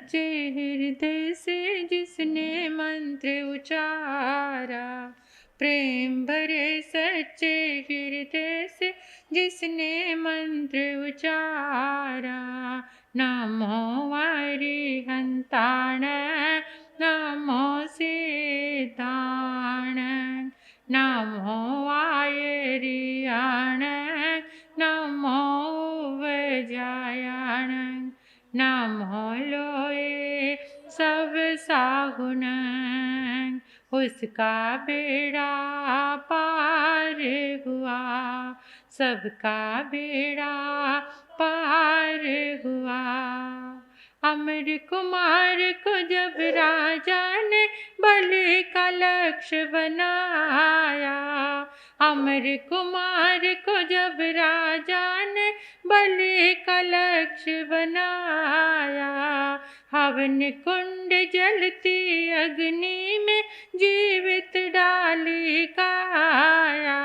सच्चे हृदय से जिसने मंत्र उचारा, प्रेम भरे सच्चे हृदय से जिसने मंत्र उचारा। नमो अरिहंताण नमो सिद्धाण, नमो आयरियाण नमो वज्रायण, नमो लोए सब साहुन, उसका बेड़ा पार हुआ, सबका बेड़ा पार हुआ। अमर कुमार को जब राजा ने बलि का लक्ष्य बनाया, अमर कुमार को जब राजा ने बलि का लक्ष्य बनाया, हवन कुंड जलती अग्नि में जीवित डाली काया,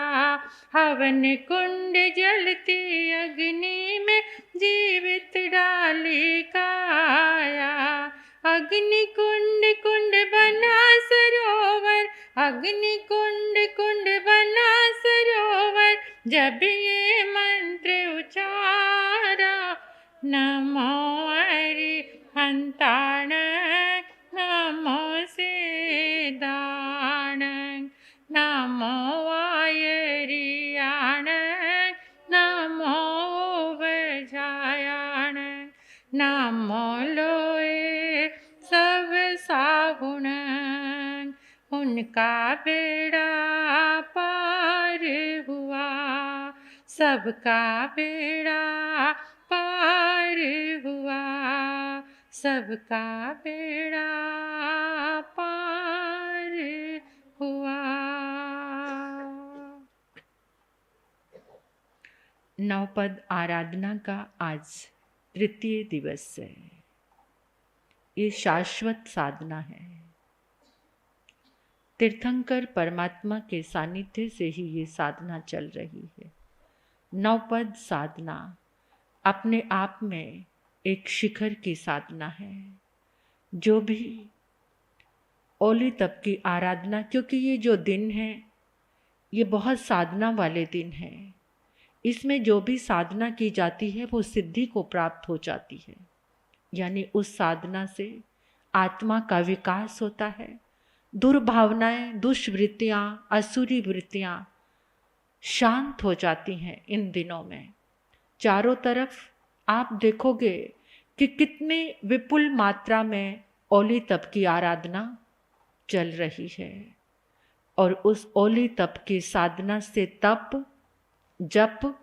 हवन कुंड जलती अग्नि में जीवित डाली काया। अग्नि कुंड कुंड बना सरोवर, अग्नि कुंड कुंड बना सरोवर, जब ये मंत्र उचारा। नमो अरिहंताण नमो सिद्धाण, नमो आयरियाण नमो वज्रायण, नमो लोए सब साहुण, उनका बेड़ा पार हुआ, सबका बेड़ा पार हुआ, सबका बेड़ा पार हुआ। नवपद आराधना का आज तृतीय दिवस है। ये शाश्वत साधना है। तीर्थंकर परमात्मा के सानिध्य से ही ये साधना चल रही है। नवपद साधना अपने आप में एक शिखर की साधना है। जो भी ओली तप की आराधना, क्योंकि ये जो दिन है ये बहुत साधना वाले दिन हैं। इसमें जो भी साधना की जाती है वो सिद्धि को प्राप्त हो जाती है, यानी उस साधना से आत्मा का विकास होता है। दुर्भावनाएं, दुष्वृत्तियाँ, असुरी वृत्तियाँ शांत हो जाती हैं इन दिनों में। चारों तरफ आप देखोगे कि कितने विपुल मात्रा में ओली तप की आराधना चल रही है, और उस ओली तप की साधना से तप, जप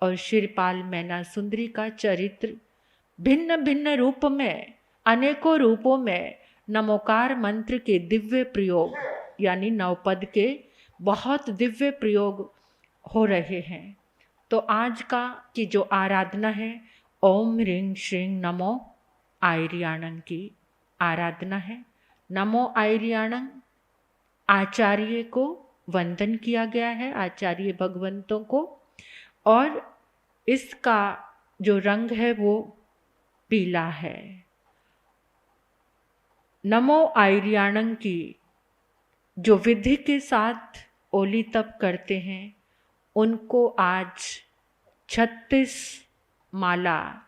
और श्रीपाल मैना सुंदरी का चरित्र भिन्न भिन्न रूप में, अनेकों रूपों में नमोकार मंत्र के दिव्य प्रयोग, यानी नवपद के बहुत दिव्य प्रयोग हो रहे हैं। तो आज का की जो आराधना है, ओम ह्रीं श्रीं नमो आयरियाणं की आराधना है। नमो आयरियाणं आचार्य को वंदन किया गया है, आचार्य भगवंतों को, और इसका जो रंग है वो पीला है। नमो आयरियाणं की जो विधि के साथ ओली तप करते हैं उनको आज 36 माला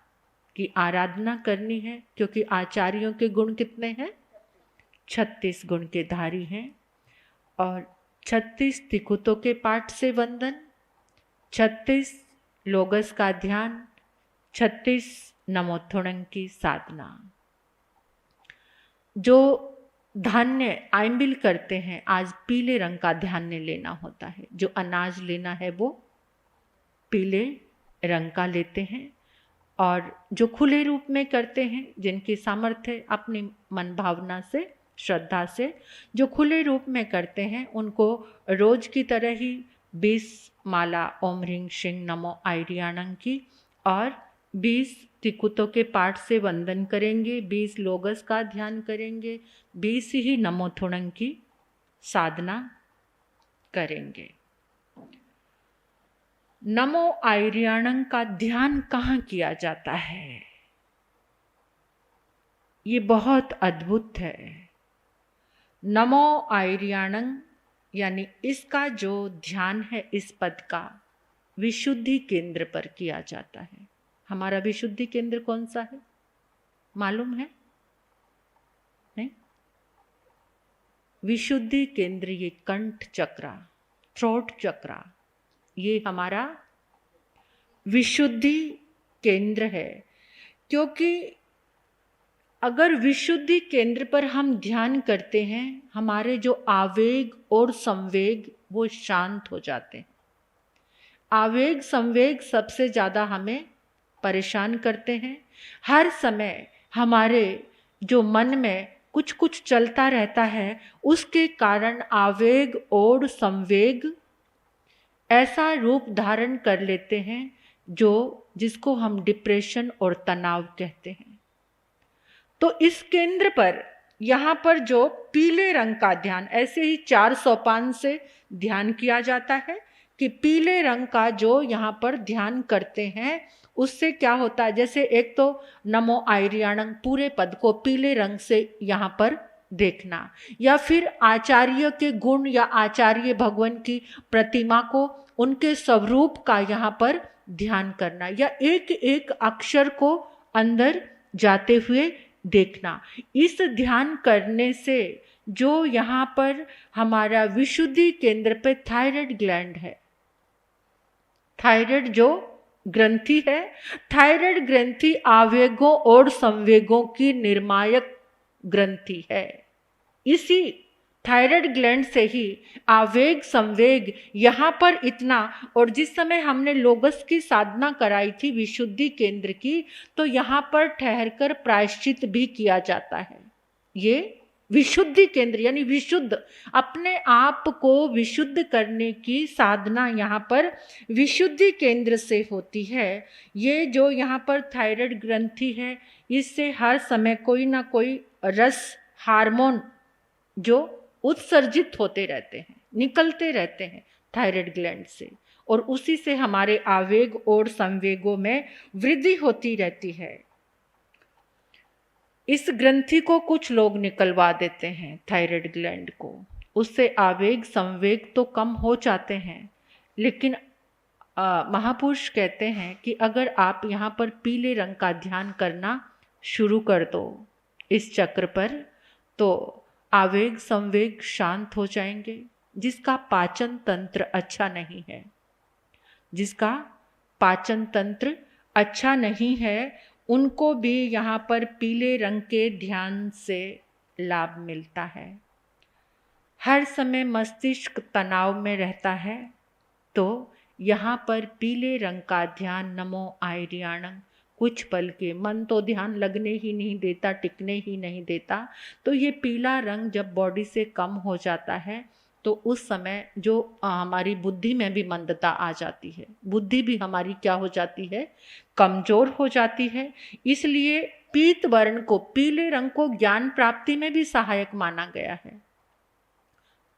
की आराधना करनी है, क्योंकि आचार्यों के गुण कितने हैं? 36 गुण के धारी हैं। और 36 तिकुतों के पाठ से वंदन, 36 लोगस का ध्यान, 36 नमोत्थुणं की साधना। जो धान्य आइंबिल करते हैं, आज पीले रंग का धान्य लेना होता है। जो अनाज लेना है वो पीले रंग का लेते हैं। और जो खुले रूप में करते हैं, जिनकी सामर्थ्य अपनी मन भावना से, श्रद्धा से जो खुले रूप में करते हैं, उनको रोज की तरह ही 20 माला ओम ह्रीं श्रीं नमो आयरियाणं की और 20 तिकुतों के पाठ से वंदन करेंगे, 20 लोगस का ध्यान करेंगे, 20 ही नमोत्थुणं की साधना करेंगे। नमो आयरियाणं का ध्यान कहाँ किया जाता है? ये बहुत अद्भुत है। नमो आयर्याणं यानी इसका जो ध्यान है इस पद का विशुद्धि केंद्र पर किया जाता है। हमारा विशुद्धि केंद्र कौन सा है मालूम है? नहीं? विशुद्धि केंद्र ये कंठ चक्रा, थ्रोट चक्रा, ये हमारा विशुद्धि केंद्र है। क्योंकि अगर विशुद्धि केंद्र पर हम ध्यान करते हैं, हमारे जो आवेग और संवेग वो शांत हो जाते हैं। आवेग संवेग सबसे ज़्यादा हमें परेशान करते हैं। हर समय हमारे जो मन में कुछ कुछ चलता रहता है, उसके कारण आवेग और संवेग ऐसा रूप धारण कर लेते हैं जिसको हम डिप्रेशन और तनाव कहते हैं। तो इस केंद्र पर यहाँ पर जो पीले रंग का ध्यान, ऐसे ही 4 सोपान से ध्यान किया जाता है कि पीले रंग का जो यहाँ पर ध्यान करते हैं उससे क्या होता है। जैसे एक तो नमो आयर्याणं पूरे पद को पीले रंग से यहाँ पर देखना, या फिर आचार्य के गुण या आचार्य भगवान की प्रतिमा को, उनके स्वरूप का यहाँ पर ध्यान करना, या एक एक अक्षर को अंदर जाते हुए देखना। इस ध्यान करने से जो यहाँ पर हमारा विशुद्धि केंद्र पे थायराइड ग्लैंड है, थायराइड जो ग्रंथि है, थायराइड ग्रंथि आवेगों और संवेगों की निर्मायक ग्रंथि है। इसी थायराइड ग्लैंड से ही आवेग संवेग यहाँ पर इतना, और जिस समय हमने लोगस की साधना कराई थी विशुद्धि केंद्र की, तो यहाँ पर ठहरकर प्रायश्चित भी किया जाता है। ये विशुद्धि केंद्र यानी विशुद्ध, अपने आप को विशुद्ध करने की साधना यहाँ पर विशुद्धि केंद्र से होती है। ये जो यहाँ पर थायराइड ग्रंथि है, इससे हर समय कोई ना कोई रस हार्मोन जो उत्सर्जित होते रहते हैं, निकलते रहते हैं थायराइड ग्लैंड से, और उसी से हमारे आवेग और संवेगों में वृद्धि होती रहती है। इस ग्रंथि को कुछ लोग निकलवा देते हैं, थायराइड ग्लैंड को, उससे आवेग संवेग तो कम हो जाते हैं। लेकिन महापुरुष कहते हैं कि अगर आप यहाँ पर पीले रंग का ध्यान करना शुरू कर दो इस चक्र पर, तो आवेग संवेग शांत हो जाएंगे। जिसका पाचन तंत्र अच्छा नहीं है, जिसका पाचन तंत्र अच्छा नहीं है, उनको भी यहाँ पर पीले रंग के ध्यान से लाभ मिलता है। हर समय मस्तिष्क तनाव में रहता है, तो यहाँ पर पीले रंग का ध्यान नमो आयर्याणं कुछ पल के, मन तो ध्यान लगने ही नहीं देता, टिकने ही नहीं देता। तो ये पीला रंग जब बॉडी से कम हो जाता है, तो उस समय जो हमारी बुद्धि में भी मंदता आ जाती है, बुद्धि भी हमारी क्या हो जाती है, कमजोर हो जाती है। इसलिए पीत वर्ण को, पीले रंग को ज्ञान प्राप्ति में भी सहायक माना गया है।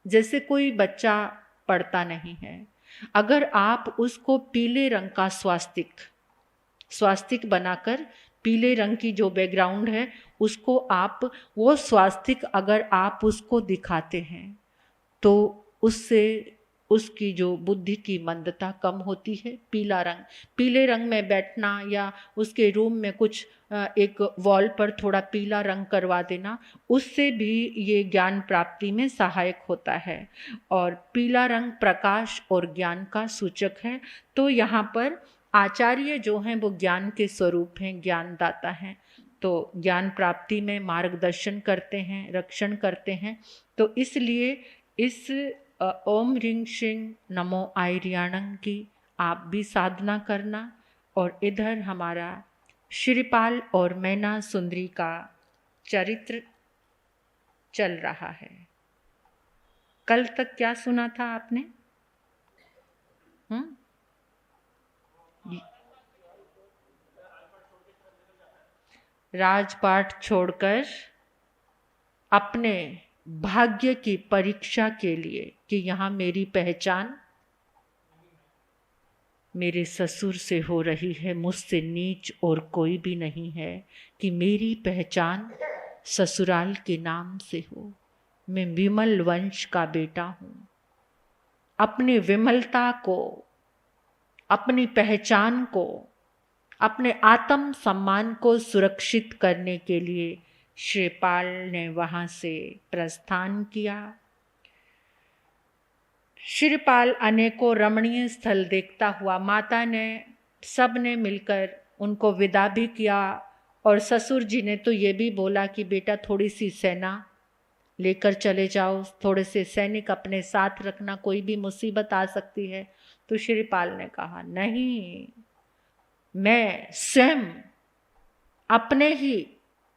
जैसे कोई बच्चा पढ़ता नहीं है, अगर आप उसको पीले रंग का स्वास्तिक बनाकर, पीले रंग की जो बैकग्राउंड है उसको आप, वो स्वास्तिक अगर आप उसको दिखाते हैं, तो उससे उसकी जो बुद्धि की मंदता कम होती है। पीले रंग में बैठना, या उसके रूम में कुछ एक वॉल पर थोड़ा पीला रंग करवा देना, उससे भी ये ज्ञान प्राप्ति में सहायक होता है। और पीला रंग प्रकाश और ज्ञान का सूचक है। तो यहाँ पर आचार्य जो हैं वो ज्ञान के स्वरूप हैं, ज्ञानदाता हैं, तो ज्ञान प्राप्ति में मार्गदर्शन करते हैं, रक्षण करते हैं। तो इसलिए इस ओम ह्रीं श्रीं नमो आयर्याणं की आप भी साधना करना। और इधर हमारा श्रीपाल और मैना सुंदरी का चरित्र चल रहा है। कल तक क्या सुना था आपने? राजपाट छोड़कर अपने भाग्य की परीक्षा के लिए कि यहाँ मेरी पहचान मेरे ससुर से हो रही है, मुझसे नीच और कोई भी नहीं है, कि मेरी पहचान ससुराल के नाम से हो। मैं विमल वंश का बेटा हूँ। अपनी विमलता को, अपनी पहचान को, अपने आत्म सम्मान को सुरक्षित करने के लिए श्रीपाल ने वहाँ से प्रस्थान किया। श्रीपाल अनेकों रमणीय स्थल देखता हुआ, माता ने, सब ने मिलकर उनको विदा भी किया और ससुर जी ने तो ये भी बोला कि बेटा थोड़ी सी सेना लेकर चले जाओ, थोड़े से सैनिक अपने साथ रखना, कोई भी मुसीबत आ सकती है। तो श्रीपाल ने कहा नहीं, मैं स्वयं अपने ही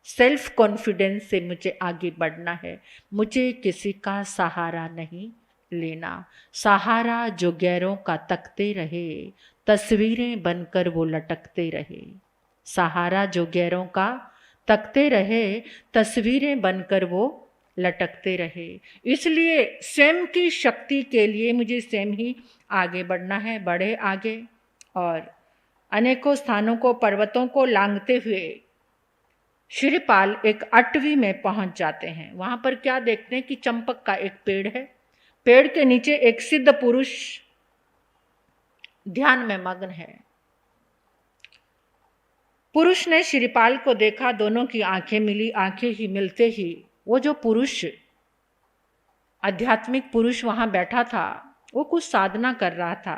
सेल्फ कॉन्फिडेंस से मुझे आगे बढ़ना है, मुझे किसी का सहारा नहीं लेना। सहारा जो गैरों का तकते रहे, तस्वीरें बनकर वो लटकते रहे। सहारा जो गैरों का तकते रहे, तस्वीरें बनकर वो लटकते रहे। इसलिए स्वयं की शक्ति के लिए मुझे स्वयं ही आगे बढ़ना है। बढ़े आगे और अनेकों स्थानों को, पर्वतों को लांघते हुए श्रीपाल एक अटवी में पहुंच जाते हैं। वहां पर क्या देखते हैं कि चंपक का एक पेड़ है। पेड़ के नीचे एक सिद्ध पुरुष ध्यान में मग्न है। पुरुष ने श्रीपाल को देखा, दोनों की आंखें मिली। आंखें ही मिलते ही वो जो पुरुष, आध्यात्मिक पुरुष वहां बैठा था, वो कुछ साधना कर रहा था।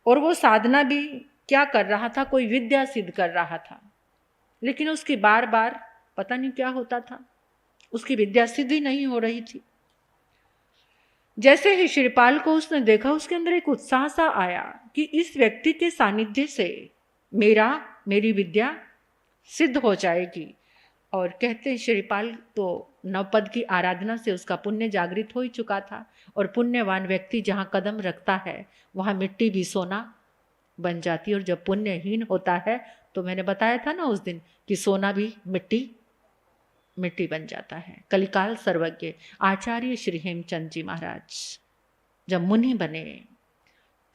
और वो साधना भी क्या कर रहा था, कोई विद्या सिद्ध कर रहा था। लेकिन उसकी बार बार पता नहीं क्या होता था, उसकी विद्या सिद्ध ही नहीं हो रही थी। जैसे ही श्रीपाल को उसने देखा, उसके अंदर एक उत्साह सा आया कि इस व्यक्ति के सानिध्य से मेरी विद्या सिद्ध हो जाएगी। और कहते हैं श्रीपाल तो नवपद की आराधना से उसका पुण्य जागृत हो ही चुका था। और पुण्यवान व्यक्ति जहाँ कदम रखता है वहाँ मिट्टी भी सोना बन जाती है। और जब पुण्यहीन होता है तो मैंने बताया था ना उस दिन कि सोना भी मिट्टी बन जाता है। कलिकाल सर्वज्ञ आचार्य श्री हेमचंद जी महाराज जब मुनि बने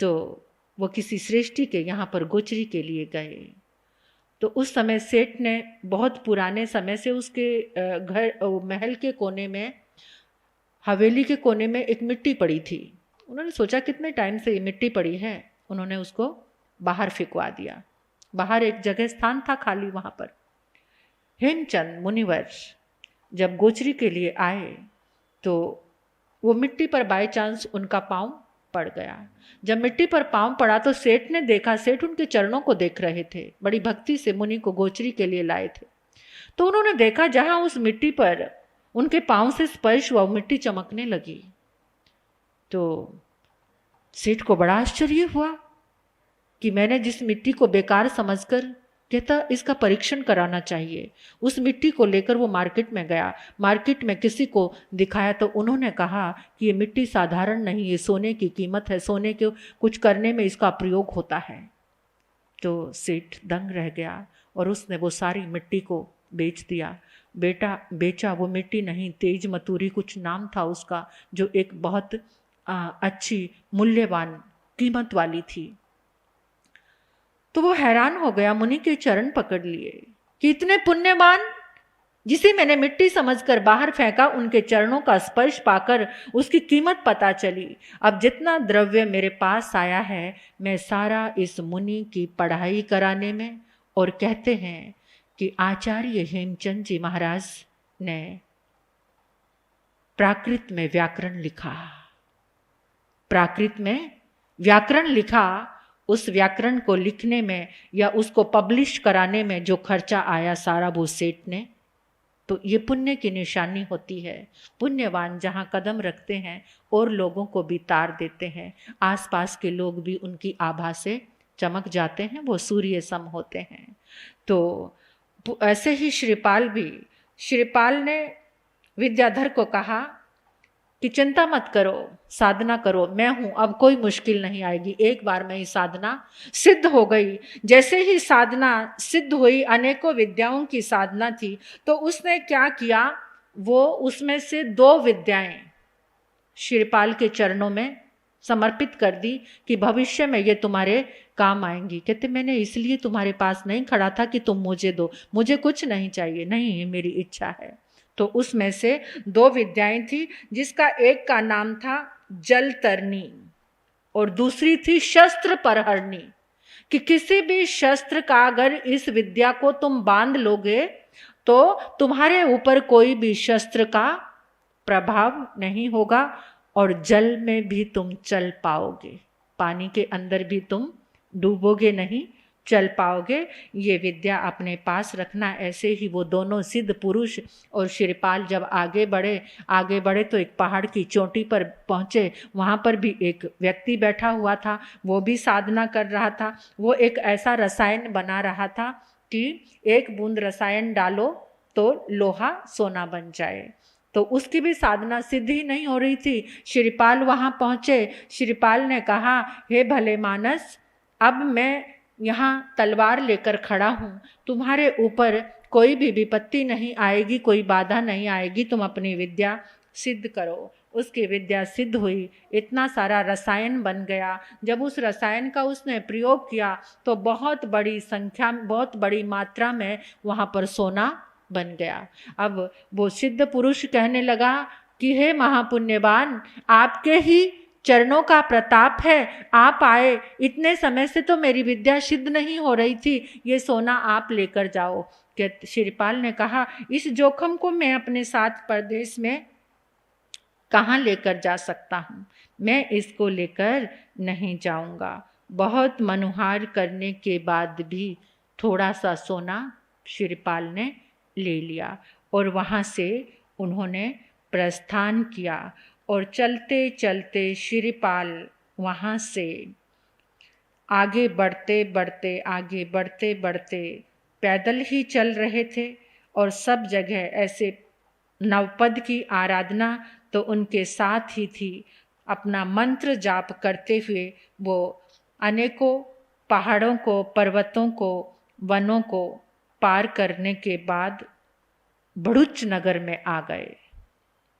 तो वो किसी श्रेष्ठी के यहाँ पर गोचरी के लिए गए। तो उस समय सेठ ने बहुत पुराने समय से उसके महल के कोने में, हवेली के कोने में एक मिट्टी पड़ी थी। उन्होंने सोचा कितने टाइम से ये मिट्टी पड़ी है, उन्होंने उसको बाहर फेंकवा दिया। बाहर एक जगह स्थान था खाली, वहाँ पर हेमचंद मुनिवर जब गोचरी के लिए आए तो वो मिट्टी पर बाय चांस उनका पाँव पड़ गया। जब मिट्टी पर पाँव पड़ा तो सेठ ने देखा, सेठ उनके चरणों को देख रहे थे, बड़ी भक्ति से मुनि को गोचरी के लिए लाए थे। तो उन्होंने देखा जहाँ उस मिट्टी पर उनके पाँव से स्पर्श हुआ, मिट्टी चमकने लगी। तो सेठ को बड़ा आश्चर्य हुआ कि मैंने जिस मिट्टी को बेकार समझकर, कहता इसका परीक्षण कराना चाहिए। उस मिट्टी को लेकर वो मार्केट में गया, मार्केट में किसी को दिखाया तो उन्होंने कहा कि ये मिट्टी साधारण नहीं, ये सोने की कीमत है, सोने के कुछ करने में इसका प्रयोग होता है। तो सेठ दंग रह गया और उसने वो सारी मिट्टी को बेच दिया। बेचा वो मिट्टी नहीं, तेज मतूरी कुछ नाम था उसका, जो एक बहुत अच्छी मूल्यवान कीमत वाली थी। तो वो हैरान हो गया, मुनि के चरण पकड़ लिए कि इतने पुण्यवान जिसे मैंने मिट्टी समझकर बाहर फेंका, उनके चरणों का स्पर्श पाकर उसकी कीमत पता चली। अब जितना द्रव्य मेरे पास आया है मैं सारा इस मुनि की पढ़ाई कराने में। और कहते हैं कि आचार्य हेमचंद जी महाराज ने प्राकृत में व्याकरण लिखा। प्राकृत में व्याकरण लिखा। उस व्याकरण को लिखने में या उसको पब्लिश कराने में जो खर्चा आया सारा वो सेठ ने। तो ये पुण्य की निशानी होती है। पुण्यवान जहाँ कदम रखते हैं और लोगों को भी तार देते हैं, आसपास के लोग भी उनकी आभा से चमक जाते हैं, वो सूर्य सम होते हैं। तो ऐसे ही श्रीपाल ने विद्याधर को कहा कि चिंता मत करो, साधना करो, मैं हूं, अब कोई मुश्किल नहीं आएगी। एक बार में ही साधना सिद्ध हो गई। जैसे ही साधना सिद्ध हुई, अनेकों विद्याओं की साधना थी, तो उसने क्या किया, वो उसमें से 2 विद्याएं श्रीपाल के चरणों में समर्पित कर दी कि भविष्य में ये तुम्हारे काम आएंगी। कहते मैंने इसलिए तुम्हारे पास नहीं खड़ा था कि तुम मुझे दो, मुझे कुछ नहीं चाहिए, नहीं ये मेरी इच्छा है। तो उसमें से 2 विद्याएं थी, जिसका एक का नाम था जलतरणी और दूसरी थी शस्त्र परहरणी, कि किसी भी शस्त्र का अगर इस विद्या को तुम बांध लोगे तो तुम्हारे ऊपर कोई भी शस्त्र का प्रभाव नहीं होगा और जल में भी तुम चल पाओगे, पानी के अंदर भी तुम डूबोगे नहीं, चल पाओगे। ये विद्या अपने पास रखना। ऐसे ही वो दोनों सिद्ध पुरुष और शिरपाल जब आगे बढ़े तो एक पहाड़ की चोटी पर पहुँचे। वहाँ पर भी एक व्यक्ति बैठा हुआ था, वो भी साधना कर रहा था। वो एक ऐसा रसायन बना रहा था कि 1 बूंद रसायन डालो तो लोहा सोना बन जाए। तो उसकी भी साधना सिद्ध ही नहीं हो रही थी। शिरपाल वहाँ पहुँचे। शिरपाल ने कहा, हे भले मानस, अब मैं यहाँ तलवार लेकर खड़ा हूँ, तुम्हारे ऊपर कोई भी विपत्ति नहीं आएगी, कोई बाधा नहीं आएगी, तुम अपनी विद्या सिद्ध करो। उसकी विद्या सिद्ध हुई, इतना सारा रसायन बन गया। जब उस रसायन का उसने प्रयोग किया तो बहुत बड़ी संख्या, बहुत बड़ी मात्रा में वहाँ पर सोना बन गया। अब वो सिद्ध पुरुष कहने लगा कि हे महापुण्यवान, आपके ही चरणों का प्रताप है, आप आए। इतने समय से तो मेरी विद्या सिद्ध नहीं हो रही थी, ये सोना आप लेकर जाओ। शिरपाल ने कहा, इस जोखम को मैं अपने साथ परदेश में कहाँ लेकर जा सकता हूँ, मैं इसको लेकर नहीं जाऊँगा। बहुत मनुहार करने के बाद भी थोड़ा सा सोना शिरपाल ने ले लिया और वहाँ से उन्होंने प्रस्थान किया। और चलते चलते शिरपाल वहाँ से आगे बढ़ते बढ़ते पैदल ही चल रहे थे। और सब जगह ऐसे नवपद की आराधना तो उनके साथ ही थी। अपना मंत्र जाप करते हुए वो अनेकों पहाड़ों को, पर्वतों को, वनों को पार करने के बाद भड़ुच नगर में आ गए।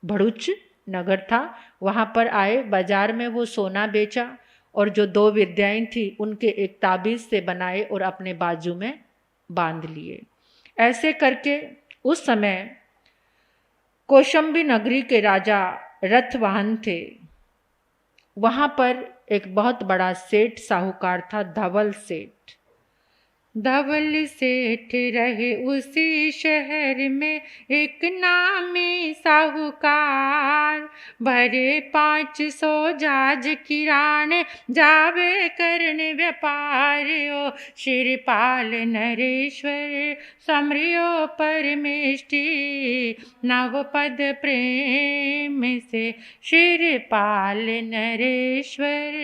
भड़ुच नगर था, वहाँ पर आए। बाजार में वो सोना बेचा और जो 2 विद्याएं थी उनके एक ताबीज से बनाए और अपने बाजू में बांध लिए। ऐसे करके उस समय कौशंबी नगरी के राजा रथवाहन थे। वहाँ पर एक बहुत बड़ा सेठ साहूकार था, धवल सेठ। धवल सेठ रहे उसी शहर में एक नामी साहूकार, भरे 500 जाज किराने जावे करने व्यापार। ओ शिरपाल नरेश्वर समरियो परमेष्टि, नवपद प्रेम से शिरपाल नरेश्वर।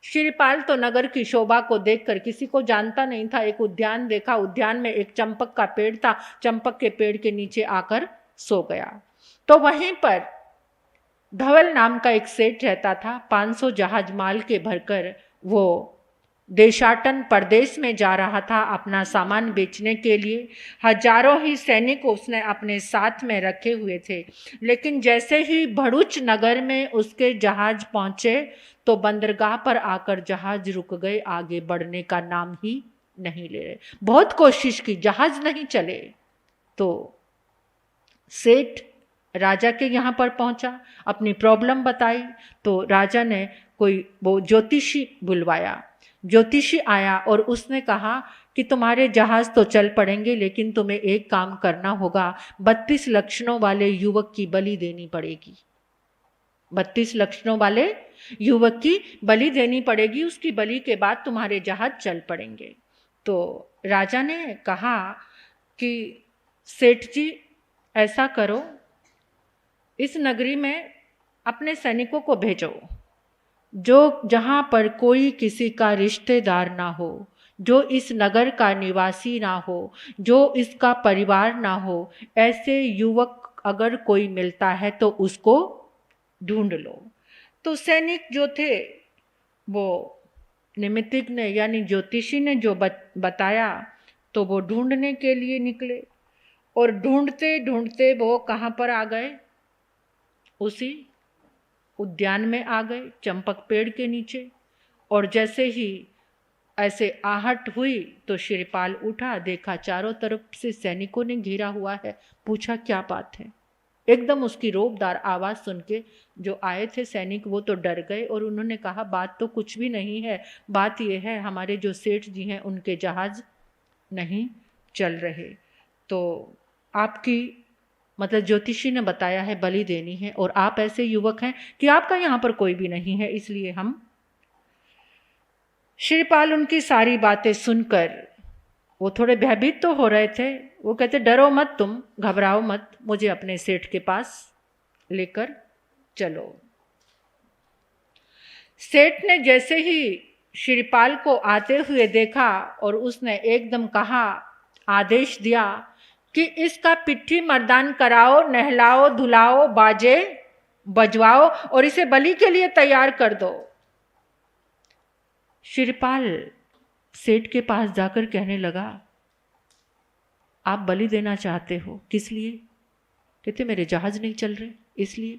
शिरपाल तो नगर की शोभा को देखकर किसी को जानता नहीं था। एक उद्यान देखा, उद्यान में एक चंपक का पेड़ था, चंपक के पेड़ के नीचे आकर सो गया। तो वहीं पर धवल नाम का एक सेठ रहता था। 500 जहाज माल के भरकर वो देशाटन परदेश में जा रहा था अपना सामान बेचने के लिए। हजारों ही सैनिक उसने अपने साथ में रखे हुए थे। लेकिन जैसे ही भड़ुच नगर में उसके जहाज पहुंचे तो बंदरगाह पर आकर जहाज रुक गए, आगे बढ़ने का नाम ही नहीं ले रहे। बहुत कोशिश की, जहाज नहीं चले। तो सेठ राजा के यहाँ पर पहुंचा, अपनी प्रॉब्लम बताई। तो राजा ने कोई वो ज्योतिषी बुलवाया। ज्योतिषी आया और उसने कहा कि तुम्हारे जहाज तो चल पड़ेंगे, लेकिन तुम्हें एक काम करना होगा, 32 लक्षणों वाले युवक की बलि देनी पड़ेगी। 32 लक्षणों वाले युवक की बलि देनी पड़ेगी, उसकी बलि के बाद तुम्हारे जहाज चल पड़ेंगे। तो राजा ने कहा कि सेठ जी ऐसा करो, इस नगरी में अपने सैनिकों को भेजो, जो जहाँ पर कोई किसी का रिश्तेदार ना हो, जो इस नगर का निवासी ना हो, जो इसका परिवार ना हो, ऐसे युवक अगर कोई मिलता है तो उसको ढूंढ लो। तो सैनिक जो थे वो निमित्तिक ने यानी ज्योतिषी ने जो बताया तो वो ढूंढने के लिए निकले। और ढूंढते ढूंढते वो कहाँ पर आ गए? उसी उद्यान में आ गए, चंपक पेड़ के नीचे, और जैसे ही ऐसे आहट हुई तो शिवपाल उठा, देखा चारों तरफ से सैनिकों ने घेरा हुआ है। पूछा क्या बात है। एकदम उसकी रोबदार आवाज़ सुन के जो आए थे सैनिक वो तो डर गए और उन्होंने कहा बात तो कुछ भी नहीं है, बात ये है हमारे जो सेठ जी हैं उनके जहाज़ नहीं चल रहे, तो आपकी मतलब ज्योतिषी ने बताया है बलि देनी है, और आप ऐसे युवक हैं कि आपका यहाँ पर कोई भी नहीं है, इसलिए हम। शिवपाल उनकी सारी बातें सुनकर वो थोड़े भयभीत तो हो रहे थे। वो कहते डरो मत, तुम घबराओ मत, मुझे अपने सेठ के पास लेकर चलो। सेठ ने जैसे ही शिवपाल को आते हुए देखा और उसने एकदम कहा, आदेश दिया कि इसका पिट्ठी मर्दान कराओ, नहलाओ धुलाओ, बाजे बजवाओ और इसे बलि के लिए तैयार कर दो। शिवपाल सेठ के पास जाकर कहने लगा, आप बलि देना चाहते हो, किस लिए? कहते मेरे जहाज नहीं चल रहे इसलिए।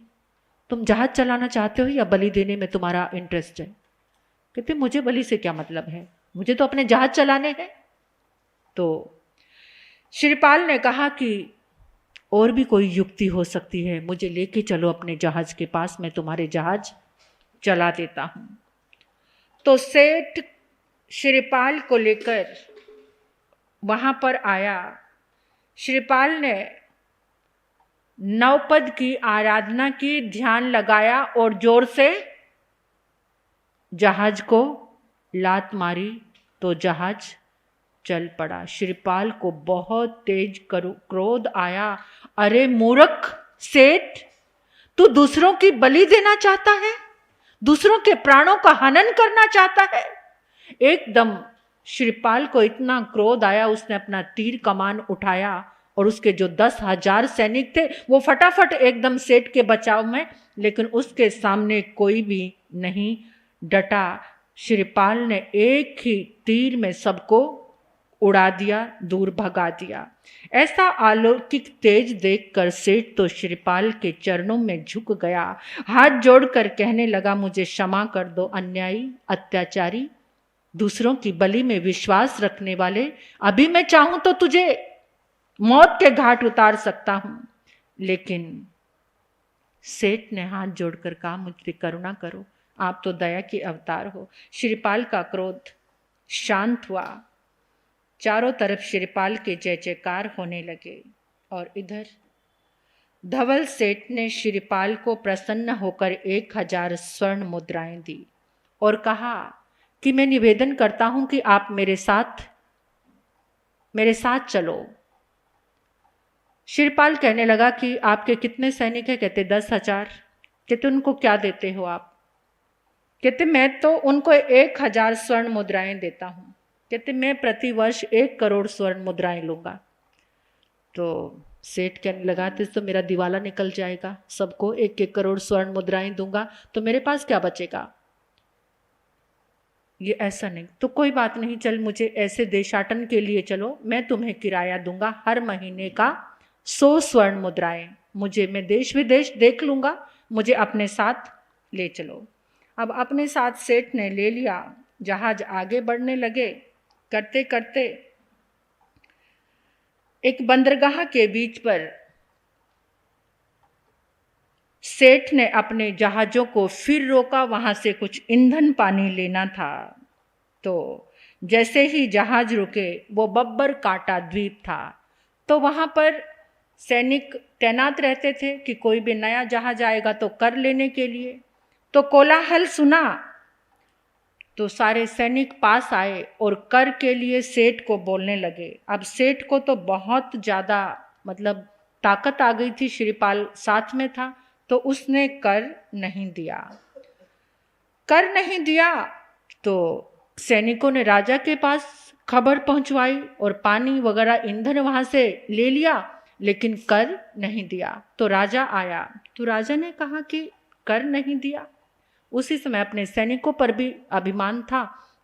तुम जहाज चलाना चाहते हो या बलि देने में तुम्हारा इंटरेस्ट है? कहते मुझे बलि से क्या मतलब है, मुझे तो अपने जहाज चलाने हैं। तो शिवपाल ने कहा कि और भी कोई युक्ति हो सकती है, मुझे लेके चलो अपने जहाज के पास, मैं तुम्हारे जहाज चला देता हूं। तो सेठ शिवपाल को लेकर वहां पर आया। शिवपाल ने नवपद की आराधना की, ध्यान लगाया और जोर से जहाज को लात मारी तो जहाज चल पड़ा। शिवपाल को बहुत तेज क्रोध आया। अरे मूर्ख सेठ, तू दूसरों की बलि देना चाहता है, दूसरों के प्राणों का हनन करना चाहता है। एकदम शिवपाल को इतना क्रोध आया, उसने अपना तीर कमान उठाया और उसके जो 10,000 सैनिक थे वो फटाफट एकदम सेठ के बचाव में, लेकिन उसके सामने कोई भी नहीं डटा। शिवपाल ने एक ही तीर में सबको उड़ा दिया, दूर भगा दिया। ऐसा अलौकिक तेज देखकर सेठ तो शिवपाल के चरणों में झुक गया, हाथ जोड़कर कहने लगा, मुझे क्षमा कर दो अन्यायी, अत्याचारी, दूसरों की बलि में विश्वास रखने वाले। अभी मैं चाहूं तो तुझे मौत के घाट उतार सकता हूं। लेकिन सेठ ने हाथ जोड़कर कहा, मुझ पे करुणा करो, आप तो दया के अवतार हो। शिवपाल का क्रोध शांत हुआ। चारों तरफ शिवपाल के जय जयकार होने लगे। और इधर धवल सेठ ने शिवपाल को प्रसन्न होकर 1000 स्वर्ण मुद्राएं दी और कहा कि मैं निवेदन करता हूं कि आप मेरे साथ चलो। शिवपाल कहने लगा कि आपके कितने सैनिक हैं? कहते 10,000। कहते उनको क्या देते हो आप? कहते मैं तो उनको 1000 स्वर्ण मुद्राएं देता हूं। कहते मैं प्रतिवर्ष 1 करोड़ स्वर्ण मुद्राएं लूंगा। तो सेठ कहने लगा, तो मेरा दिवाला निकल जाएगा, सबको 1-1 करोड़ स्वर्ण मुद्राएं दूंगा तो मेरे पास क्या बचेगा? ये ऐसा नहीं, तो कोई बात नहीं, चल मुझे ऐसे देशाटन के लिए चलो, मैं तुम्हें किराया दूंगा हर महीने का 100 स्वर्ण मुद्राएं, मैं देश विदेश देख लूंगा, मुझे अपने साथ ले चलो। अब अपने साथ सेठ ने ले लिया। जहाज आगे बढ़ने लगे। करते करते एक बंदरगाह के बीच पर सेठ ने अपने जहाजों को फिर रोका, वहां से कुछ ईंधन पानी लेना था। तो जैसे ही जहाज रुके, वो बब्बर कांटा द्वीप था, तो वहां पर सैनिक तैनात रहते थे कि कोई भी नया जहाज आएगा तो कर लेने के लिए। तो कोलाहल सुना तो सारे सैनिक पास आए और कर के लिए सेठ को बोलने लगे। अब सेठ को तो बहुत ज़्यादा मतलब ताकत आ गई थी, शिवपाल साथ में था, तो उसने कर नहीं दिया। तो सैनिकों ने राजा के पास खबर पहुंचवाई और पानी वगैरह ईंधन वहां से ले लिया, लेकिन कर नहीं दिया। तो राजा आया, तो राजा ने कहा कि कर नहीं दिया। उसी समय अपने सैनिकों पर भी अभिमान था,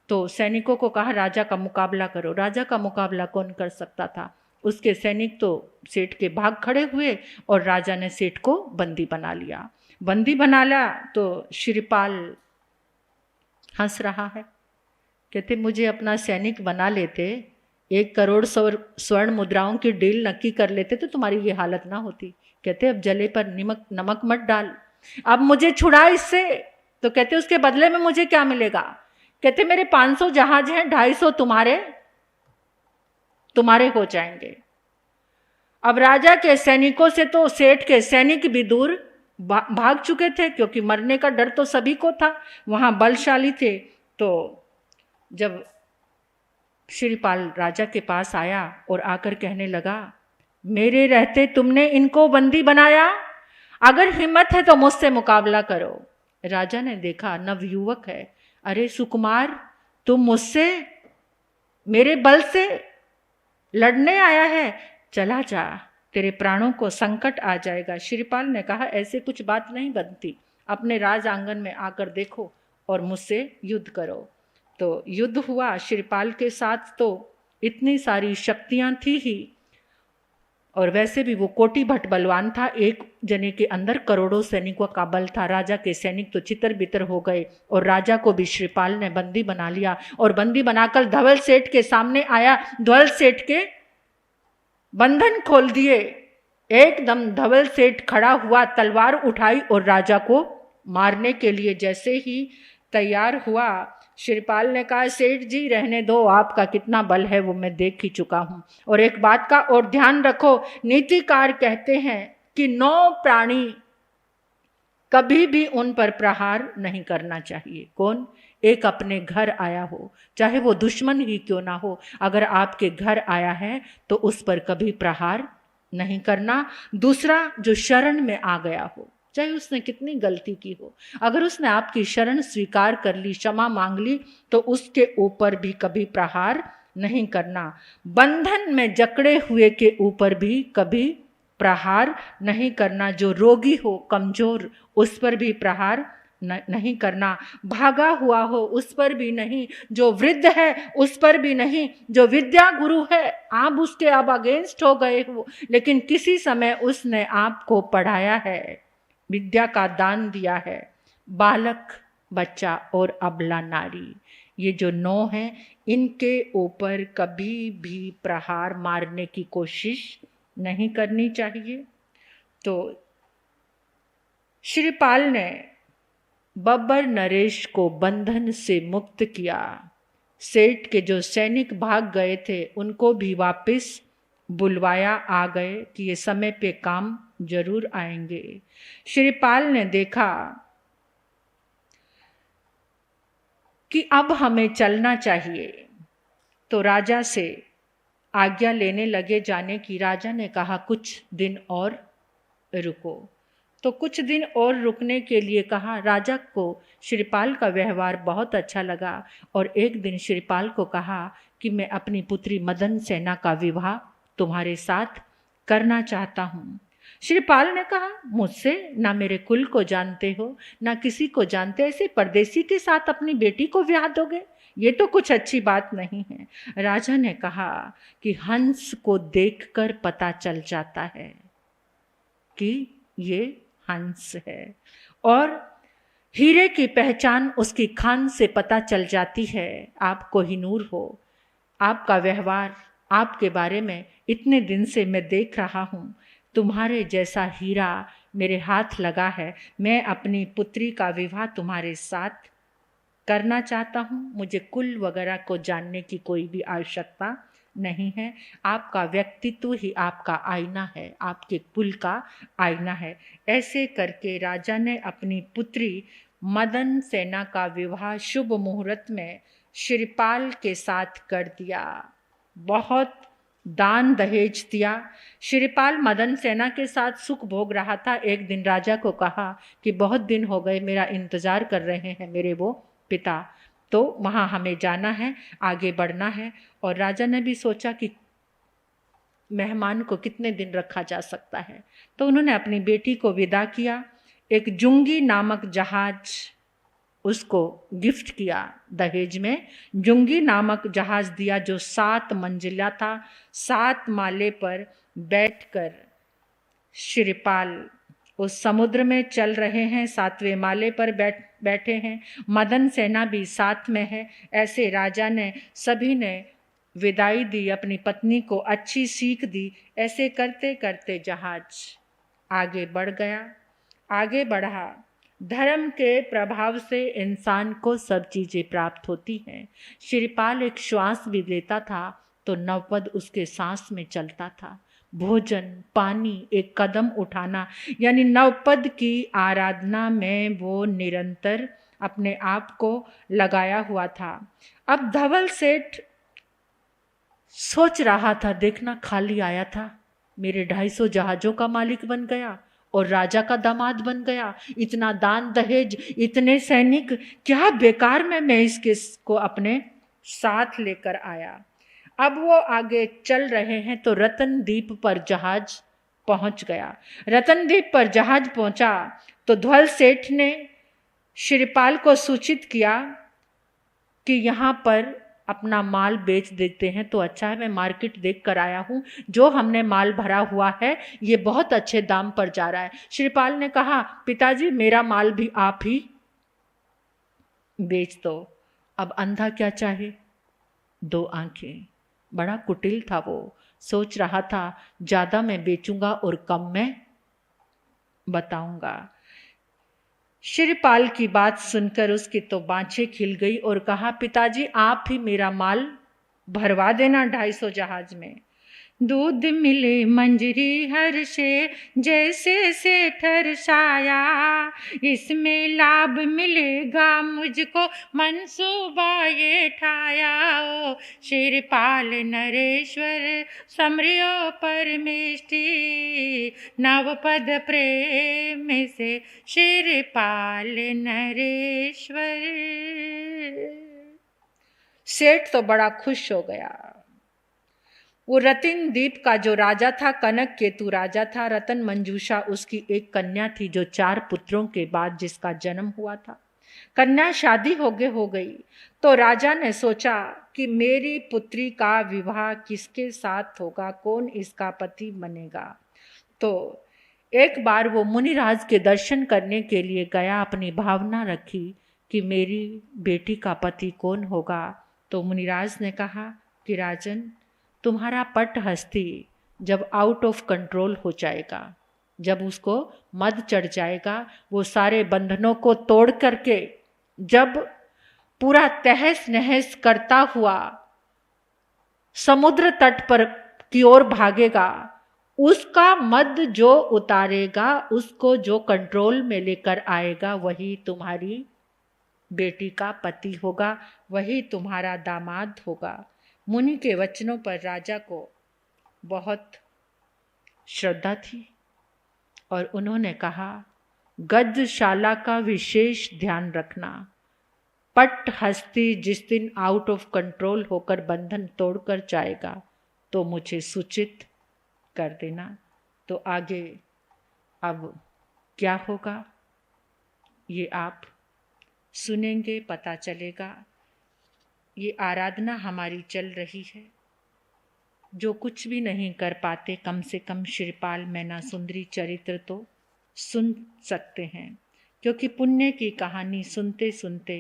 तो सैनिकों को कहा राजा का मुकाबला करो। राजा का मुकाबला कौन कर सकता था? उसके सैनिक तो सेठ के भाग खड़े हुए और राजा ने सेठ को बंदी बना लिया। बंदी बना लिया तो श्रीपाल हंस रहा है। कहते मुझे अपना सैनिक बना लेते, 1 करोड़ स्वर्ण मुद्राओं की डील नक्की कर लेते तो तुम्हारी ये हालत ना होती। कहते अब जले पर नमक मत डाल, अब मुझे छुड़ा इससे। तो कहते उसके बदले में मुझे क्या मिलेगा? कहते मेरे 500 जहाज हैं, 250 तुम्हारे हो जाएंगे। अब राजा के सैनिकों से तो सेठ के सैनिक भी दूर भाग चुके थे, क्योंकि मरने का डर तो सभी को था, वहां बलशाली थे। तो जब श्रीपाल राजा के पास आया और आकर कहने लगा, मेरे रहते तुमने इनको बंदी बनाया, अगर हिम्मत है तो मुझसे मुकाबला करो। राजा ने देखा नवयुवक है, अरे सुकुमार, तुम मुझसे मेरे बल से लड़ने आया है, चला जा, तेरे प्राणों को संकट आ जाएगा। श्रीपाल ने कहा ऐसे कुछ बात नहीं बनती, अपने राज आंगन में आकर देखो और मुझसे युद्ध करो। तो युद्ध हुआ। श्रीपाल के साथ तो इतनी सारी शक्तियां थी ही, और वैसे भी वो कोटि भट्ट बलवान था, एक जने के अंदर करोड़ों सैनिकों का बल था। राजा के सैनिक तो चितर बितर हो गए और राजा को भी श्रीपाल ने बंदी बना लिया और बंदी बनाकर धवल सेठ के सामने आया। धवल सेठ के बंधन खोल दिए। एकदम धवल सेठ खड़ा हुआ, तलवार उठाई और राजा को मारने के लिए जैसे ही तैयार हुआ, श्रीपाल ने कहा सेठ जी रहने दो, आपका कितना बल है वो मैं देख ही चुका हूं। और एक बात का और ध्यान रखो, नीतिकार कहते हैं कि 9 प्राणी कभी भी उन पर प्रहार नहीं करना चाहिए। कौन? एक अपने घर आया हो, चाहे वो दुश्मन ही क्यों ना हो, अगर आपके घर आया है तो उस पर कभी प्रहार नहीं करना। दूसरा, जो शरण में आ गया हो, चाहे उसने कितनी गलती की हो, अगर उसने आपकी शरण स्वीकार कर ली, क्षमा मांग ली, तो उसके ऊपर भी कभी प्रहार नहीं करना। बंधन में जकड़े हुए के ऊपर भी कभी प्रहार नहीं करना। जो रोगी हो, कमजोर, उस पर भी प्रहार नहीं करना। भागा हुआ हो उस पर भी नहीं, जो वृद्ध है उस पर भी नहीं। जो विद्या गुरु है, आप उसके अब अगेंस्ट हो गए हो, लेकिन किसी समय उसने आपको पढ़ाया है, विद्या का दान दिया है। बालक, बच्चा और अबला नारी, ये जो 9 हैं, इनके ऊपर कभी भी प्रहार मारने की कोशिश नहीं करनी चाहिए। तो श्रीपाल ने बब्बर नरेश को बंधन से मुक्त किया। सेठ के जो सैनिक भाग गए थे उनको भी वापस बुलवाया, आ गए कि ये समय पे काम जरूर आएंगे। श्रीपाल ने देखा कि अब हमें चलना चाहिए, तो राजा से आज्ञा लेने लगे जाने की। राजा ने कहा कुछ दिन और रुको। तो कुछ दिन और रुकने के लिए कहा। राजा को श्रीपाल का व्यवहार बहुत अच्छा लगा और एक दिन श्रीपाल को कहा कि मैं अपनी पुत्री मदन सेना का विवाह तुम्हारे साथ करना चाहता हूँ। श्रीपाल ने कहा मुझसे ना मेरे कुल को जानते हो, ना किसी को जानते, ऐसे परदेसी के साथ अपनी बेटी को ब्याह दोगे? ये तो कुछ अच्छी बात नहीं है। राजा ने कहा कि हंस को देखकर पता चल जाता है कि ये हंस है, और हीरे की पहचान उसकी खान से पता चल जाती है। आप कोहिनूर हो, आपका व्यवहार, आपके बारे में इतने दिन से मैं देख रहा हूँ, तुम्हारे जैसा हीरा मेरे हाथ लगा है। मैं अपनी पुत्री का विवाह तुम्हारे साथ करना चाहता हूँ। मुझे कुल वगैरह को जानने की कोई भी आवश्यकता नहीं है। आपका व्यक्तित्व ही आपका आईना है, आपके कुल का आईना है। ऐसे करके राजा ने अपनी पुत्री मदन सेना का विवाह शुभ मुहूर्त में श्रीपाल के साथ कर दिया। बहुत दान दहेज दिया। श्रीपाल मदन सेना के साथ सुख भोग रहा था। एक दिन राजा को कहा कि बहुत दिन हो गए मेरा इंतजार कर रहे हैं मेरे वो पिता, तो वहाँ हमें जाना है, आगे बढ़ना है। और राजा ने भी सोचा कि मेहमान को कितने दिन रखा जा सकता है, तो उन्होंने अपनी बेटी को विदा किया। एक जुंगी नामक जहाज उसको गिफ्ट किया दहेज में। जुंगी नामक जहाज दिया जो 7 मंजिला था। 7 माले पर बैठकर श्रीपाल उस समुद्र में चल रहे हैं, 7वें माले पर बैठे हैं, मदन सेना भी साथ में है। ऐसे राजा ने, सभी ने विदाई दी, अपनी पत्नी को अच्छी सीख दी। ऐसे करते करते जहाज आगे बढ़ गया, आगे बढ़ा। धर्म के प्रभाव से इंसान को सब चीज़ें प्राप्त होती हैं। श्रीपाल एक श्वास भी लेता था तो नवपद उसके सांस में चलता था। भोजन, पानी, एक कदम उठाना, यानी नवपद की आराधना में वो निरंतर अपने आप को लगाया हुआ था। अब धवल सेठ सोच रहा था, देखना खाली आया था, मेरे 250 जहाज़ों का मालिक बन गया और राजा का दामाद बन गया। इतना दान दहेज, इतने सैनिक, क्या बेकार में मैं इसको अपने साथ लेकर आया। अब वो आगे चल रहे हैं तो रतनद्वीप पर जहाज पहुंच गया। रतनद्वीप पर जहाज पहुंचा तो ध्वल सेठ ने श्रीपाल को सूचित किया कि यहाँ पर अपना माल बेच देते हैं तो अच्छा है, मैं मार्केट देख कर आया हूँ, जो हमने माल भरा हुआ है ये बहुत अच्छे दाम पर जा रहा है। श्रीपाल ने कहा, पिताजी मेरा माल भी आप ही बेच दो। अब अंधा क्या चाहे, 2 आंखें। बड़ा कुटिल था वो, सोच रहा था ज़्यादा मैं बेचूंगा और कम मैं बताऊंगा। श्रीपाल की बात सुनकर उसकी तो बाँछें खिल गई और कहा, पिताजी आप ही मेरा माल भरवा देना 250 जहाज में। दूध मिले मंजरी हर से, जैसे से ठरसाया, इसमें लाभ मिलेगा मुझको, मंसूबा ये ठाया। ओ श्रीपाल नरेश्वर समरियो परमेष्टि, नवपद प्रेम से श्रीपाल नरेश्वर। सेठ तो बड़ा खुश हो गया। वो रतन द्वीप का जो राजा था, कनक केतु राजा था। रतन मंजूषा उसकी एक कन्या थी जो 4 पुत्रों के बाद जिसका जन्म हुआ था। कन्या शादी हो गई तो राजा ने सोचा कि मेरी पुत्री का विवाह किसके साथ होगा, कौन इसका पति बनेगा। तो एक बार वो मुनिराज के दर्शन करने के लिए गया, अपनी भावना रखी कि मेरी बेटी का पति कौन होगा। तो मुनिराज ने कहा कि राजन, तुम्हारा पट हस्ती जब आउट ऑफ कंट्रोल हो जाएगा, जब उसको मद चढ़ जाएगा, वो सारे बंधनों को तोड़ करके जब पूरा तहस नहस करता हुआ समुद्र तट पर की ओर भागेगा, उसका मद जो उतारेगा, उसको जो कंट्रोल में लेकर आएगा, वही तुम्हारी बेटी का पति होगा, वही तुम्हारा दामाद होगा। मुनि के वचनों पर राजा को बहुत श्रद्धा थी और उन्होंने कहा, गजशाला का विशेष ध्यान रखना। पट हस्ती जिस दिन आउट ऑफ कंट्रोल होकर बंधन तोड़कर जाएगा तो मुझे सूचित कर देना। तो आगे अब क्या होगा ये आप सुनेंगे, पता चलेगा। ये आराधना हमारी चल रही है। जो कुछ भी नहीं कर पाते, कम से कम श्रीपाल मैना सुंदरी चरित्र तो सुन सकते हैं, क्योंकि पुण्य की कहानी सुनते सुनते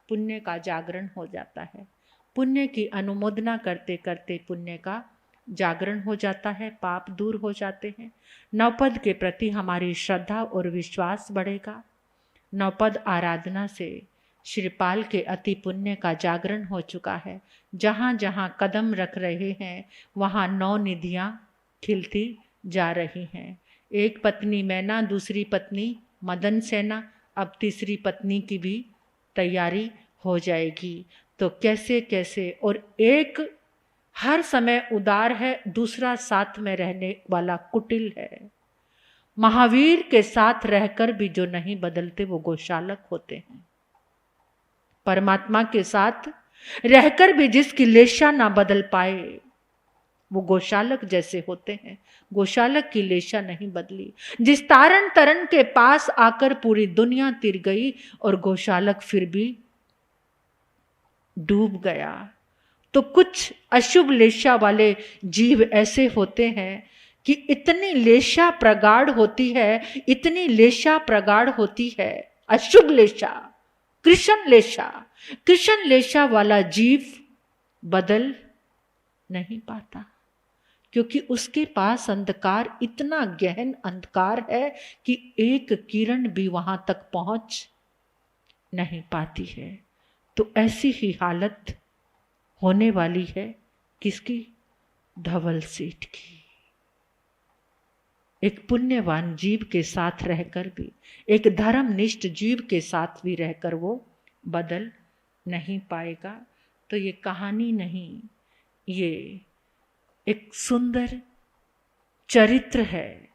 पुण्य का जागरण हो जाता है। पुण्य की अनुमोदना करते करते पुण्य का जागरण हो जाता है, पाप दूर हो जाते हैं। नवपद के प्रति हमारी श्रद्धा और विश्वास बढ़ेगा। नवपद आराधना से श्रीपाल के अति पुण्य का जागरण हो चुका है। जहाँ जहाँ कदम रख रहे हैं वहाँ 9 निधियाँ खिलती जा रही हैं। एक पत्नी मैना, दूसरी पत्नी मदन सेना, अब तीसरी पत्नी की भी तैयारी हो जाएगी। तो कैसे कैसे, और एक हर समय उदार है, दूसरा साथ में रहने वाला कुटिल है। महावीर के साथ रहकर भी जो नहीं बदलते वो गोशालक होते हैं। परमात्मा के साथ रहकर भी जिसकी लेशा ना बदल पाए वो गोशालक जैसे होते हैं। गोशालक की लेशा नहीं बदली, जिस तारण तरण के पास आकर पूरी दुनिया तिर गई और गोशालक फिर भी डूब गया। तो कुछ अशुभ लेशा वाले जीव ऐसे होते हैं कि इतनी लेशा प्रगाढ़ होती है, इतनी लेशा प्रगाढ़ होती है, अशुभ लेशा, कृष्ण लेशा, कृष्ण लेशा वाला जीव बदल नहीं पाता, क्योंकि उसके पास अंधकार, इतना गहन अंधकार है कि एक किरण भी वहां तक पहुंच नहीं पाती है। तो ऐसी ही हालत होने वाली है किसकी? धवल सेठ की। एक पुण्यवान जीव के साथ रहकर भी, एक धर्मनिष्ठ जीव के साथ भी रहकर वो बदल नहीं पाएगा। तो ये कहानी नहीं, ये एक सुंदर चरित्र है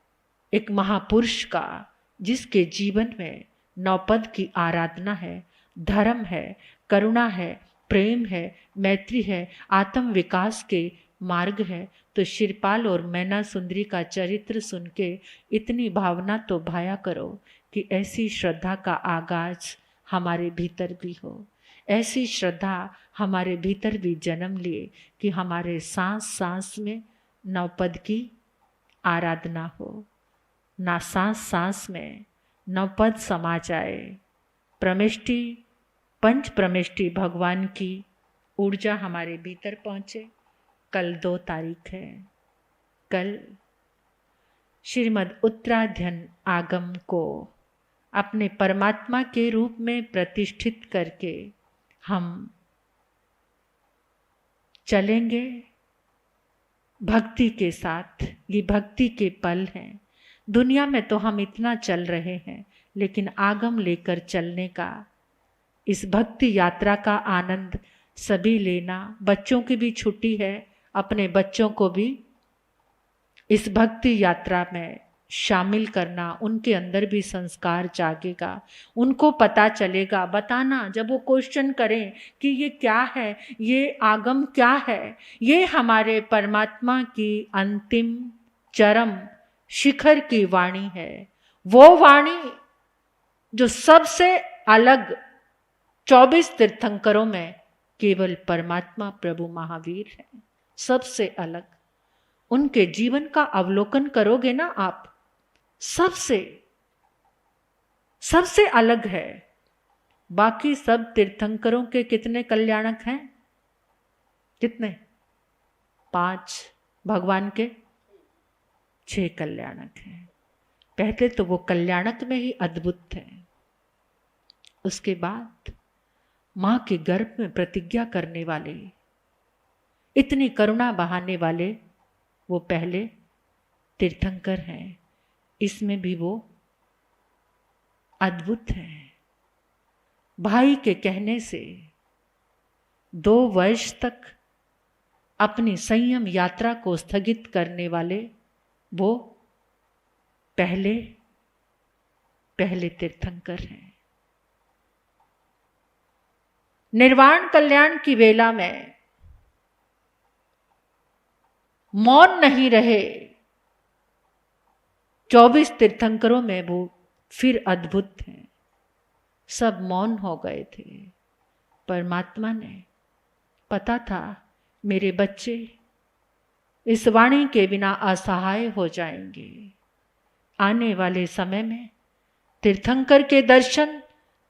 एक महापुरुष का, जिसके जीवन में नौपद की आराधना है, धर्म है, करुणा है, प्रेम है, मैत्री है, आत्म विकास के मार्ग है। तो शिरपाल और मैना सुंदरी का चरित्र सुन के इतनी भावना तो भाया करो कि ऐसी श्रद्धा का आगाज हमारे भीतर भी हो, ऐसी श्रद्धा हमारे भीतर भी जन्म लिए कि हमारे सांस सांस में नवपद की आराधना हो, ना सांस सांस में नवपद समा जाए, प्रमिष्टि पंच प्रमिष्टि भगवान की ऊर्जा हमारे भीतर पहुँचे। कल 2 तारीख है, कल श्रीमद् उत्तराध्ययन आगम को अपने परमात्मा के रूप में प्रतिष्ठित करके हम चलेंगे भक्ति के साथ। ये भक्ति के पल हैं। दुनिया में तो हम इतना चल रहे हैं, लेकिन आगम लेकर चलने का, इस भक्ति यात्रा का आनंद सभी लेना। बच्चों की भी छुट्टी है, अपने बच्चों को भी इस भक्ति यात्रा में शामिल करना, उनके अंदर भी संस्कार जागेगा, उनको पता चलेगा। बताना, जब वो क्वेश्चन करें कि ये क्या है, ये आगम क्या है, ये हमारे परमात्मा की अंतिम चरम शिखर की वाणी है। वो वाणी जो सबसे अलग 24 तीर्थंकरों में केवल परमात्मा प्रभु महावीर है, सबसे अलग। उनके जीवन का अवलोकन करोगे ना आप, सबसे अलग है। बाकी सब तीर्थंकरों के कितने कल्याणक हैं? कितने? 5। भगवान के 6 कल्याणक हैं। पहले तो वो कल्याणक में ही अद्भुत थे, उसके बाद मां के गर्भ में प्रतिज्ञा करने वाले, इतनी करुणा बहाने वाले, वो पहले तीर्थंकर हैं। इसमें भी वो अद्भुत है। भाई के कहने से 2 वर्ष तक अपनी संयम यात्रा को स्थगित करने वाले वो पहले तीर्थंकर हैं। निर्वाण कल्याण की वेला में मौन नहीं रहे 24 तीर्थंकरों में, वो फिर अद्भुत हैं। सब मौन हो गए थे। परमात्मा ने, पता था मेरे बच्चे इस वाणी के बिना असहाय हो जाएंगे। आने वाले समय में तीर्थंकर के दर्शन,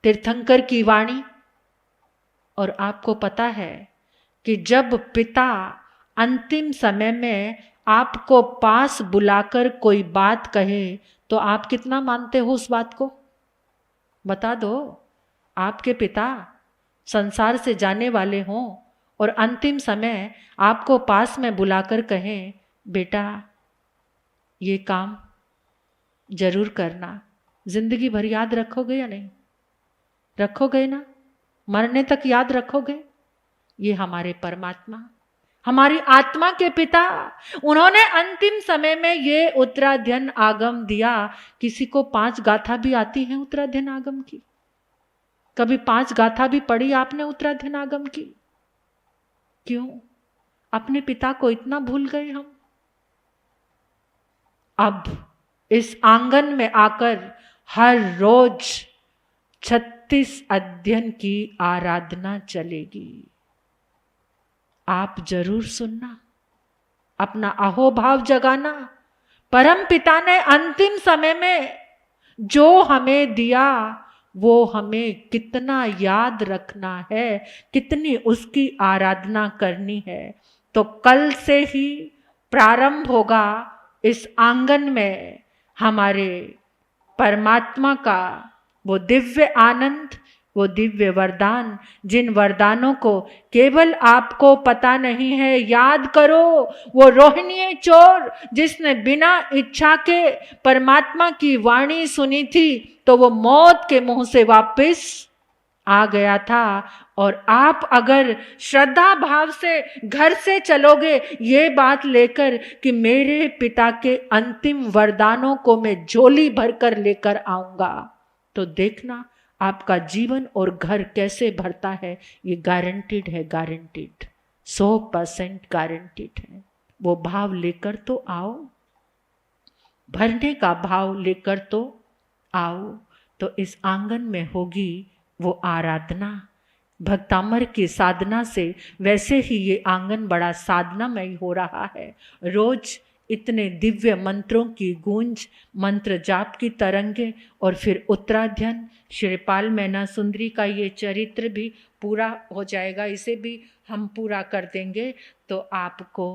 तीर्थंकर की वाणी। और आपको पता है कि जब पिता अंतिम समय में आपको पास बुलाकर कोई बात कहे, तो आप कितना मानते हो उस बात को? बता दो। आपके पिता संसार से जाने वाले हों और अंतिम समय आपको पास में बुलाकर कहें, बेटा ये काम जरूर करना, जिंदगी भर याद रखोगे या नहीं? रखोगे ना? मरने तक याद रखोगे? ये हमारे परमात्मा, हमारी आत्मा के पिता, उन्होंने अंतिम समय में ये उत्तराध्ययन आगम दिया। किसी को 5 गाथा भी आती है उत्तराध्ययन आगम की? कभी 5 गाथा भी पढ़ी आपने उत्तराध्ययन आगम की? क्यों? अपने पिता को इतना भूल गए हम। अब इस आंगन में आकर हर रोज 36 अध्ययन की आराधना चलेगी। आप जरूर सुनना, अपना अहोभाव जगाना, परम पिता ने अंतिम समय में जो हमें दिया वो हमें कितना याद रखना है, कितनी उसकी आराधना करनी है। तो कल से ही प्रारंभ होगा इस आंगन में हमारे परमात्मा का वो दिव्य आनंद, वो दिव्य वरदान, जिन वरदानों को केवल आपको पता नहीं है। याद करो वो रोहिणी चोर जिसने बिना इच्छा के परमात्मा की वाणी सुनी थी, तो वो मौत के मुंह से वापस आ गया था। और आप अगर श्रद्धा भाव से घर से चलोगे ये बात लेकर कि मेरे पिता के अंतिम वरदानों को मैं झोली भरकर लेकर आऊंगा, तो देखना आपका जीवन और घर कैसे भरता है। ये गारंटीड है, गारंटीड, 100% गारंटीड है। वो भाव लेकर तो आओ, भरने का भाव लेकर तो आओ। तो इस आंगन में होगी वो आराधना भक्तामर की साधना से। वैसे ही ये आंगन बड़ा साधनामय हो रहा है। रोज इतने दिव्य मंत्रों की गूंज, मंत्र जाप की तरंगे, और फिर उत्तराध्ययन। श्रीपाल मैना सुंदरी का ये चरित्र भी पूरा हो जाएगा, इसे भी हम पूरा कर देंगे। तो आपको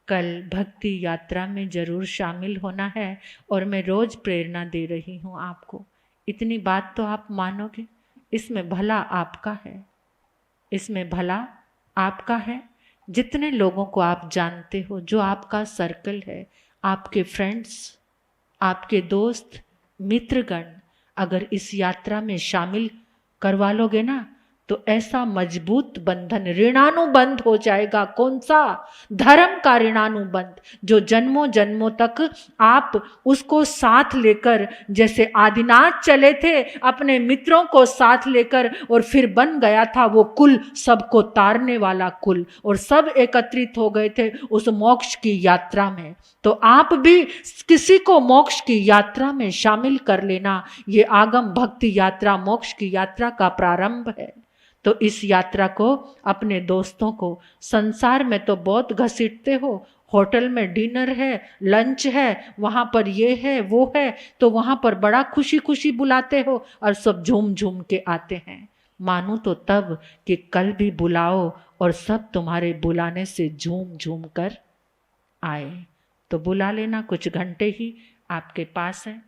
कल भक्ति यात्रा में जरूर शामिल होना है। और मैं रोज प्रेरणा दे रही हूँ आपको, इतनी बात तो आप मानोगे। इसमें भला आपका है, इसमें भला आपका है। जितने लोगों को आप जानते हो, जो आपका सर्कल है, आपके फ्रेंड्स, आपके दोस्त, मित्रगण, अगर इस यात्रा में शामिल करवा लोगे ना, तो ऐसा मजबूत बंधन, ऋणानुबंध हो जाएगा। कौन सा? धर्म का ऋणानुबंध, जो जन्मों जन्मों तक आप उसको साथ लेकर, जैसे आदिनाथ चले थे अपने मित्रों को साथ लेकर, और फिर बन गया था वो कुल, सबको तारने वाला कुल, और सब एकत्रित हो गए थे उस मोक्ष की यात्रा में। तो आप भी किसी को मोक्ष की यात्रा में शामिल कर लेना। ये आगम भक्ति यात्रा मोक्ष की यात्रा का प्रारंभ है। तो इस यात्रा को अपने दोस्तों को, संसार में तो बहुत घसीटते हो, होटल में डिनर है, लंच है, वहाँ पर ये है वो है, तो वहाँ पर बड़ा खुशी खुशी बुलाते हो और सब झूम झूम के आते हैं। मानू तो तब कि कल भी बुलाओ और सब तुम्हारे बुलाने से झूम झूम कर आए। तो बुला लेना, कुछ घंटे ही आपके पास है।